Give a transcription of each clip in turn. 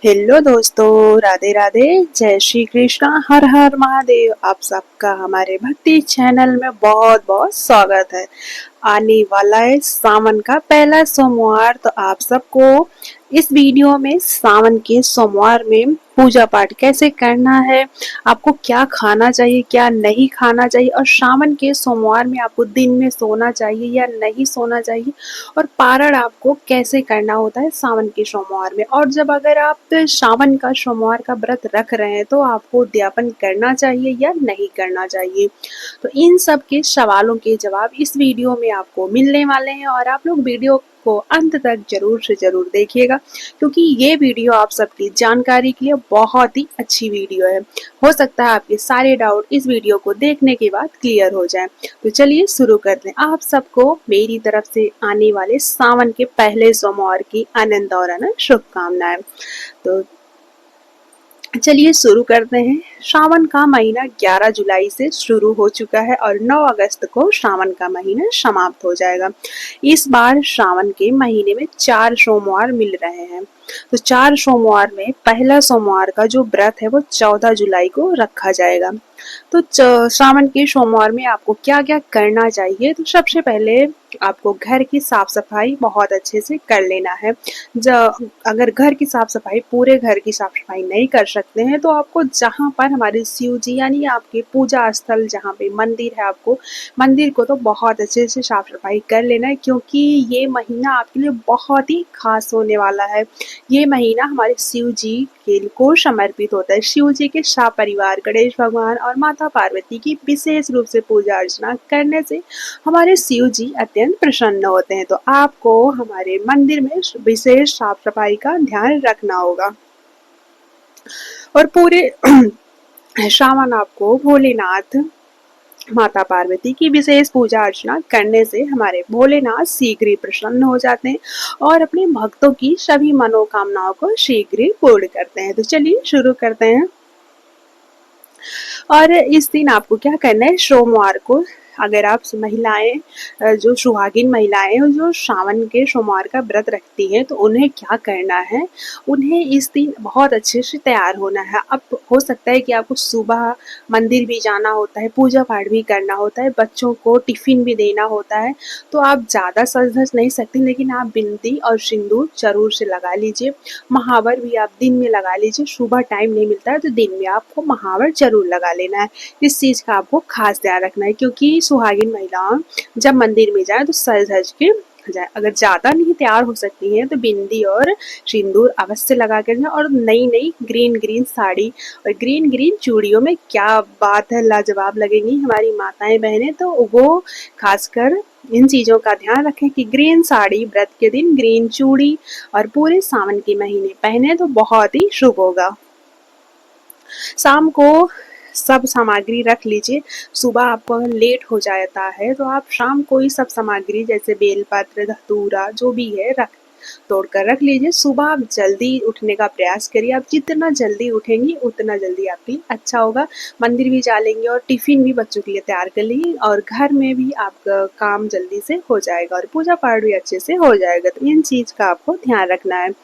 Hello दोस्तों, राधे राधे, जय श्री कृष्णा, हर हर महादेव। आप सबका हमारे भक्ति चैनल में बहुत बहुत स्वागत है। आने वाला है सावन का पहला सोमवार, तो आप सबको इस वीडियो में सावन के सोमवार में पूजा पाठ कैसे करना है, आपको क्या खाना चाहिए क्या नहीं खाना चाहिए, और सावन के सोमवार में आपको दिन में सोना चाहिए या नहीं सोना चाहिए, और पारण आपको कैसे करना होता है सावन के सोमवार में। और जब अगर आप सावन का सोमवार का व्रत रख रहे हैं तो आपको उद्यापन करना चाहिए या नहीं करना चाहिए। तो इन सब के सवालों के जवाब इस वीडियो में आपको मिलने वाले हैं, और आप लोग वीडियो को अंत तक जरूर से जरूर देखिएगा, क्योंकि ये वीडियो आप सबकी जानकारी के लिए बहुत ही अच्छी वीडियो है। हो सकता है आपके सारे डाउट इस वीडियो को देखने के बाद क्लियर हो जाए। तो चलिए शुरू करते हैं। आप सबको मेरी तरफ से आने वाले सावन के पहले सोमवार की अनंत और अनंत शुभकामनाएं। तो चलिए शुरू करते हैं। श्रावण का महीना 11 जुलाई से शुरू हो चुका है और 9 अगस्त को श्रावण का महीना समाप्त हो जाएगा। इस बार श्रावण के महीने में 4 सोमवार मिल रहे हैं। तो 4 सोमवार में पहला सोमवार का जो व्रत है वो 14 जुलाई को रखा जाएगा। तो श्रावण के सोमवार में आपको क्या क्या करना चाहिए, तो सबसे पहले आपको घर की साफ सफाई बहुत अच्छे से कर लेना है। अगर घर की साफ सफाई, पूरे घर की साफ सफाई नहीं कर सकते हैं, तो आपको जहाँ पर हमारे शिव जी यानी आपके पूजा स्थल जहाँ पे मंदिर है, आपको मंदिर को तो बहुत अच्छे से साफ सफाई कर लेना है, क्योंकि ये महीना आपके लिए बहुत ही खास होने वाला है। ये महीना हमारे शिव जी के को समर्पित होता है। शिव जी के शाह परिवार, गणेश भगवान और माता पार्वती की विशेष रूप से पूजा अर्चना करने से हमारे शिव जी अत्यंत प्रसन्न होते हैं। तो आपको हमारे मंदिर में विशेष साफ सफाई का ध्यान रखना होगा। और पूरे श्रावण आपको भोलेनाथ, माता पार्वती की विशेष पूजा अर्चना करने से हमारे भोलेनाथ शीघ्र ही प्रसन्न हो जाते हैं और अपने भक्तों की सभी मनोकामनाओं को शीघ्र ही पूर्ण करते हैं। तो चलिए शुरू करते हैं। और इस दिन आपको क्या करना है, सोमवार को अगर आप महिलाएं, जो सुहागिन महिलाएं हैं जो सावन के सोमवार का व्रत रखती हैं, तो उन्हें क्या करना है, उन्हें इस दिन बहुत अच्छे से तैयार होना है। अब हो सकता है कि आपको सुबह मंदिर भी जाना होता है, पूजा पाठ भी करना होता है, बच्चों को टिफिन भी देना होता है, तो आप ज़्यादा सज धज नहीं सकती, लेकिन आप बिंदी और सिंदूर जरूर से लगा लीजिए। महावर भी आप दिन में लगा लीजिए। सुबह टाइम नहीं मिलता है तो दिन में आपको महावर जरूर लगा लेना है। इस चीज़ का आपको खास ध्यान रखना है, क्योंकि सुहागिन महिलाएं जब मंदिर में जाए तो सज धज के जाए। अगर ज़्यादा नहीं तैयार हो सकती हैं तो बिंदी और सिंदूर अवश्य लगा कर जाए। और नई नई ग्रीन ग्रीन साड़ी और ग्रीन ग्रीन चूड़ियों में क्या बात है, लाजवाब लगेंगी हमारी माताएं बहनें। तो वो खासकर इन चीज़ों का ध्यान रखें कि ग्रीन साड़ी, व्रत के दिन ग्रीन चूड़ी और पूरे सावन के महीने पहने तो बहुत ही शुभ होगा। शाम को सब सामग्री रख लीजिए। सुबह आपको लेट हो जाता है तो आप शाम को ही सब सामग्री जैसे बेलपत्र, धतूरा जो भी है तोड़ कर रख लीजिए। सुबह आप जल्दी उठने का प्रयास करिए। आप जितना जल्दी उठेंगी उतना जल्दी आपके लिए अच्छा होगा। मंदिर भी जा लेंगे और टिफिन भी बच्चों के लिए तैयार कर लेंगे, और घर में भी आपका काम जल्दी से हो जाएगा और पूजा पाठ भी अच्छे से हो जाएगा। तो इन चीज़ का आपको ध्यान रखना है।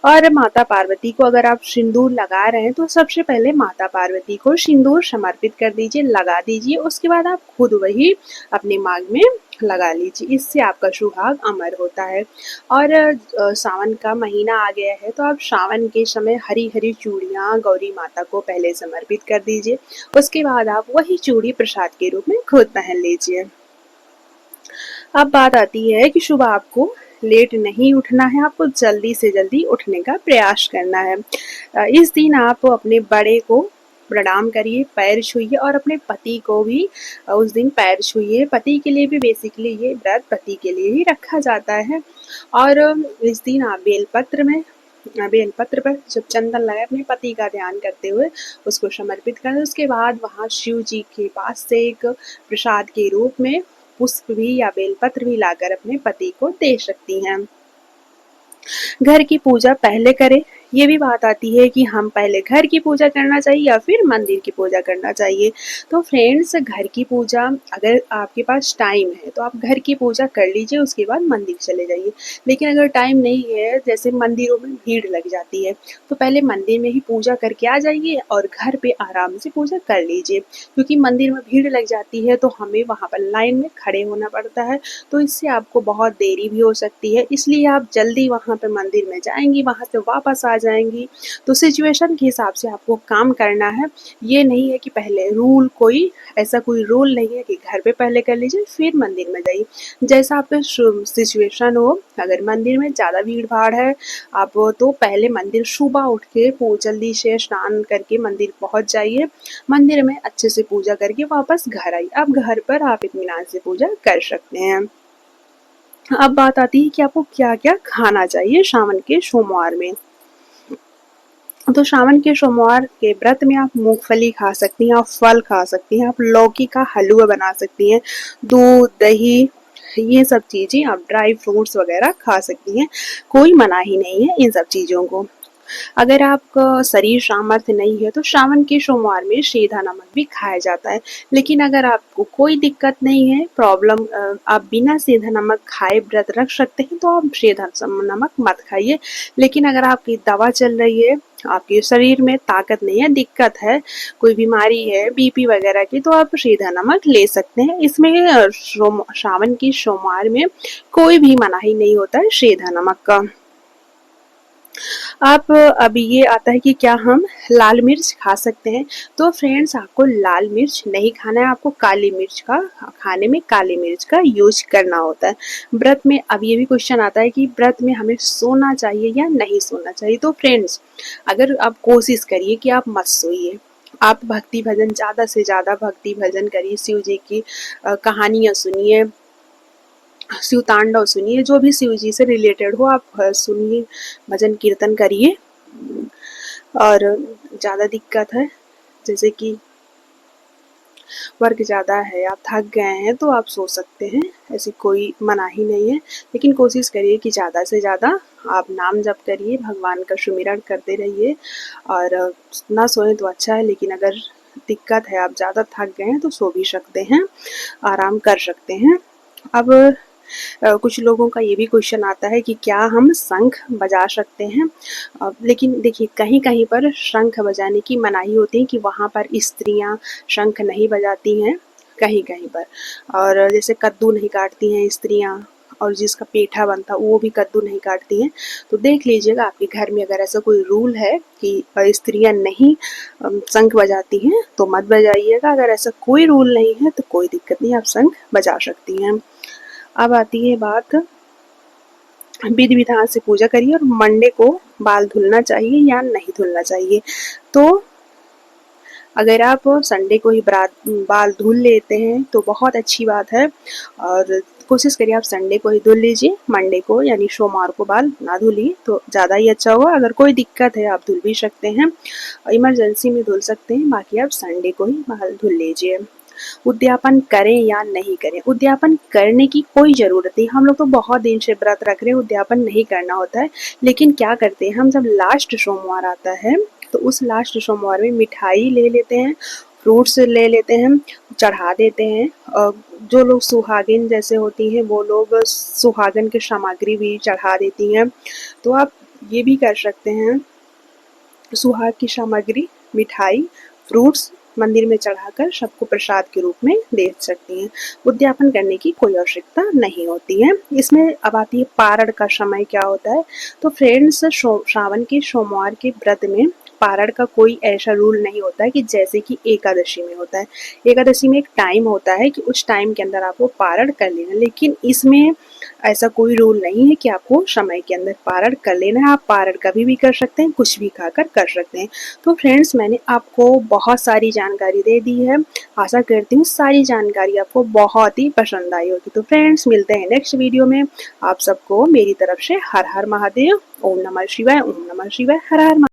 और माता पार्वती को अगर आप सिंदूर लगा रहे हैं तो सबसे पहले माता पार्वती को सिंदूर समर्पित कर दीजिए, लगा दीजिए। उसके बाद आप खुद वही अपने मांग में लगा लीजिए। इससे आपका सुहाग अमर होता है। और सावन का महीना आ गया है तो आप सावन के समय हरी हरी चूड़ियाँ गौरी माता को पहले समर्पित कर दीजिए। उसके बाद आप वही चूड़ी प्रसाद के रूप में खुद पहन लीजिए। अब बात आती है कि सुबह आपको लेट नहीं उठना है, आपको जल्दी से जल्दी उठने का प्रयास करना है। इस दिन आप अपने बड़े को प्रणाम करिए, पैर छूइए, और अपने पति को भी उस दिन पैर छूइए। पति के लिए भी बेसिकली ये व्रत पति के लिए ही रखा जाता है। और इस दिन आप बेलपत्र पर जब चंदन लगाए अपने पति का ध्यान करते हुए उसको समर्पित करें। उसके बाद वहाँ शिव जी के पास से एक प्रसाद के रूप में पुष्प भी या बेलपत्र भी लाकर अपने पति को दे सकती हैं। घर की पूजा पहले करें ये भी बात आती है कि हम पहले घर की पूजा करना चाहिए या फिर मंदिर की पूजा करना चाहिए। तो फ्रेंड्स, घर की पूजा, अगर आपके पास टाइम है तो आप घर की पूजा कर लीजिए, उसके बाद मंदिर चले जाइए। लेकिन अगर टाइम नहीं है, जैसे मंदिरों में भीड़ लग जाती है, तो पहले मंदिर में ही पूजा करके आ जाइए और घर पे आराम से पूजा कर लीजिए। क्योंकि मंदिर में भीड़ लग जाती है तो हमें वहाँ पर लाइन में खड़े होना पड़ता है, तो इससे आपको बहुत देरी भी हो सकती है। इसलिए आप जल्दी वहाँ पे मंदिर में जाएँगी, वहाँ से वापस आ जाएँगी। तो सिचुएशन के हिसाब से आपको काम करना है। ये नहीं है कि पहले रूल कोई ऐसा कोई रूल नहीं है कि घर पे पहले कर लीजिए फिर मंदिर में जाइए। जैसा आपका सिचुएशन हो, अगर मंदिर में ज़्यादा भीड़-भाड़ है, आप तो पहले मंदिर सुबह उठ के जल्दी से स्नान करके मंदिर पहुँच जाइए। मंदिर में अच्छे से पूजा करके वापस घर आइए। अब घर पर आप इत्मीनान से पूजा कर सकते हैं। अब बात आती है कि आपको क्या-क्या खाना चाहिए सावन के सोमवार में। तो सावन के सोमवार के व्रत में आप मूंगफली खा सकती हैं, आप फल खा सकती हैं, आप लौकी का हलवा बना सकती हैं, दूध, दही, ये सब चीज़ें, आप ड्राई फ्रूट्स वगैरह खा सकती हैं। कोई मनाही नहीं है इन सब चीज़ों को। अगर आपका शरीर सामर्थ्य नहीं है तो सावन के सोमवार में सेंधा नमक भी खाया जाता है। लेकिन अगर आपको कोई दिक्कत नहीं है, प्रॉब्लम, आप बिना सेंधा नमक खाए व्रत रख सकते हैं, तो आप सेंधा नमक मत खाइए। लेकिन अगर आपकी दवा चल रही है, आपके शरीर में ताकत नहीं है, दिक्कत है, कोई बीमारी है बीपी वगैरह की, तो आप सेंधा नमक ले सकते हैं। इसमें सावन की सोमवार में कोई भी मनाही नहीं होता है सेंधा नमक का। आप अभी ये आता है कि क्या हम लाल मिर्च खा सकते हैं? तो फ्रेंड्स, आपको लाल मिर्च नहीं खाना है, आपको काली मिर्च का, खाने में काली मिर्च का यूज करना होता है। व्रत में अब ये भी क्वेश्चन आता है कि व्रत में हमें सोना चाहिए या नहीं सोना चाहिए। तो फ्रेंड्स, अगर आप कोशिश करिए कि आप मत सोइए, आप भक्ति भजन, ज़्यादा से ज़्यादा भक्ति भजन करिए, शिव जी की कहानियाँ सुनिए, शिव तांडव सुनिए, जो भी शिव जी से रिलेटेड हो आप सुनिए, भजन कीर्तन करिए। और ज़्यादा दिक्कत है, जैसे कि वर्क ज़्यादा है, आप थक गए हैं, तो आप सो सकते हैं, ऐसी कोई मनाही नहीं है। लेकिन कोशिश करिए कि ज़्यादा से ज़्यादा आप नाम जप करिए, भगवान का सुमिरन करते रहिए, और ना सोएं तो अच्छा है। लेकिन अगर दिक्कत है, आप ज़्यादा थक गए हैं, तो सो भी सकते हैं, आराम कर सकते हैं। अब कुछ लोगों का ये भी क्वेश्चन आता है कि क्या हम शंख बजा सकते हैं? लेकिन देखिए, कहीं-कहीं पर शंख बजाने की मनाही होती है कि वहाँ पर स्त्रियाँ शंख नहीं बजाती हैं, कहीं-कहीं पर। और जैसे कद्दू नहीं काटती हैं स्त्रियाँ, और जिसका पेठा बनता है वो भी कद्दू नहीं काटती हैं। तो देख लीजिएगा आपके घर में अगर ऐसा कोई रूल है कि स्त्रियाँ नहीं शंख बजाती हैं, तो मत बजाइएगा। अगर ऐसा कोई रूल नहीं है तो कोई दिक्कत नहीं, आप शंख बजा सकती हैं। अब आती है बात, विधि विधान से पूजा करिए, और मंडे को बाल धुलना चाहिए या नहीं धुलना चाहिए। तो अगर आप संडे को ही बाल धुल लेते हैं तो बहुत अच्छी बात है, और कोशिश करिए आप संडे को ही धुल लीजिए, मंडे को यानी सोमवार को बाल ना धुलिए तो ज़्यादा ही अच्छा होगा। अगर कोई दिक्कत है आप धुल भी सकते हैं, इमरजेंसी में धुल सकते हैं, बाकी आप संडे को ही बाल धुल लीजिए। उद्यापन करें या नहीं करें? उद्यापन करने की कोई ज़रूरत नहीं, हम लोग तो बहुत दिन से व्रत रख रहे हैं, उद्यापन नहीं करना होता है। लेकिन क्या करते हैं हम, जब लास्ट सोमवार आता है तो उस लास्ट सोमवार में मिठाई ले लेते हैं, फ्रूट्स ले लेते हैं, चढ़ा देते हैं। जो लोग सुहागिन जैसे होती हैं वो लोग सुहागन की सामग्री भी चढ़ा देती हैं, तो आप ये भी कर सकते हैं। सुहाग की सामग्री, मिठाई, फ्रूट्स मंदिर में चढ़ाकर सबको प्रसाद के रूप में दे सकती हैं। उद्यापन करने की कोई आवश्यकता नहीं होती है। इसमें अब आती है पारण का समय क्या होता है। तो फ्रेंड्स, श्रावण के सोमवार के व्रत में पारण का कोई ऐसा रूल नहीं होता है कि जैसे कि एकादशी में होता है। एकादशी में एक टाइम होता है कि उस टाइम के अंदर आपको पारण कर लेना, लेकिन इसमें ऐसा कोई रूल नहीं है कि आपको समय के अंदर पारण कर लेना है। आप पारण कभी भी कर सकते हैं, कुछ भी खाकर कर सकते हैं। तो फ्रेंड्स, मैंने आपको बहुत सारी जानकारी दे दी है। आशा करती हूँ सारी जानकारी आपको बहुत ही पसंद आई होगी। तो फ्रेंड्स, मिलते हैं नेक्स्ट वीडियो में। आप सबको मेरी तरफ से हर हर महादेव। ओम नमः शिवाय, ओम नमः शिवाय, हर हर